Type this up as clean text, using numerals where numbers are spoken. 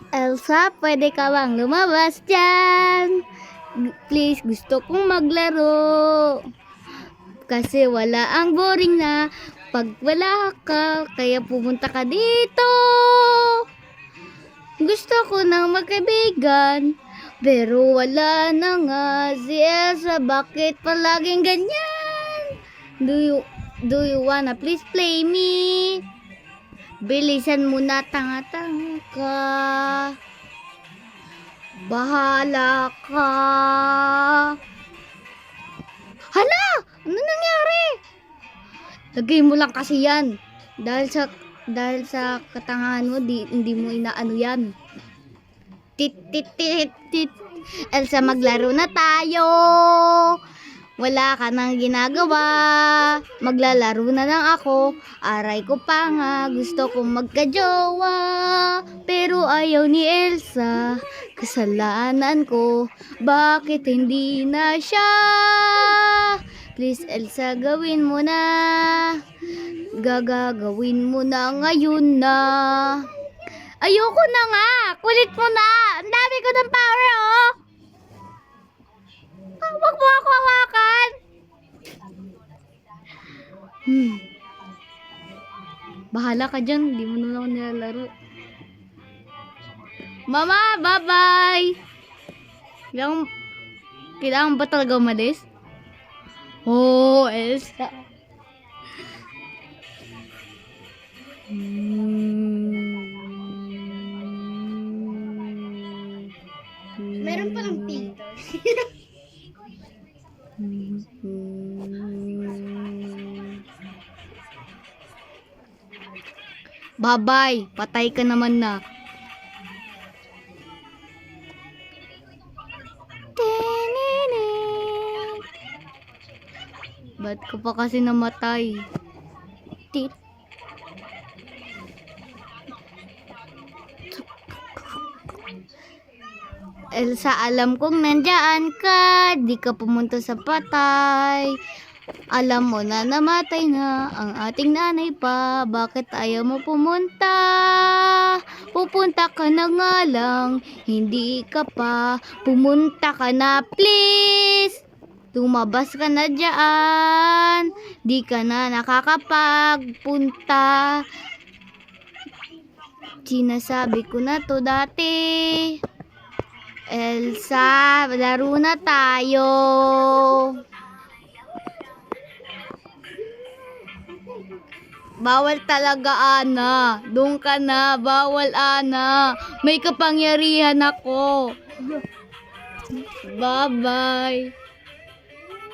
Elsa, pwede ka bang lumabas dyan? Please, gusto kong maglaro. Kasi wala ang boring na pag wala ka, kaya pumunta ka dito. Gusto ko nang magkaibigan, pero wala na nga si Elsa. Bakit palaging ganyan? Do you wanna please play me? Bilisan mo na, tanga-tanga ka. Bahala ka. Hala! Ano nangyari? Lagay mo lang kasi yan. Dahil sa katangahan mo, hindi mo inaano yan. Tit. Elsa, maglaro na tayo. Wala ka nang ginagawa. Maglalaro na lang ako. Aray ko pa nga, gusto kong magkajowa. Pero ayaw ni Elsa. Kasalanan ko, bakit hindi na siya? Please Elsa, gawin mo na. Gagawin mo na ngayon na. Ayoko na nga. Kulit mo na. Ang dami ko ng power, oh. Huwag mo ako hawakan. Bahala ka dyan. Hindi mo naman ako nilalaro. Mama, bye-bye. Kailangan ba talaga umalis? Oh, Elsa. Meron pa ng filter. Bye-bye. Patay ka naman na. Ba't ka pa kasi namatay? Tit. Elsa, alam kong nandyan ka. Di ka pumunta sa patay. Alam mo na namatay na ang ating nanay pa. Bakit ayaw mo pumunta? Pupunta ka na nga lang. Hindi ka pa. Pumunta ka na, please. Lumabas ka na dyan. Di ka na nakakapagpunta. Sinasabi ko na to dati. Elsa, laro na tayo. Bawal talaga, Ana. Doon ka na. Bawal, Ana. May kapangyarihan ako. Bye-bye.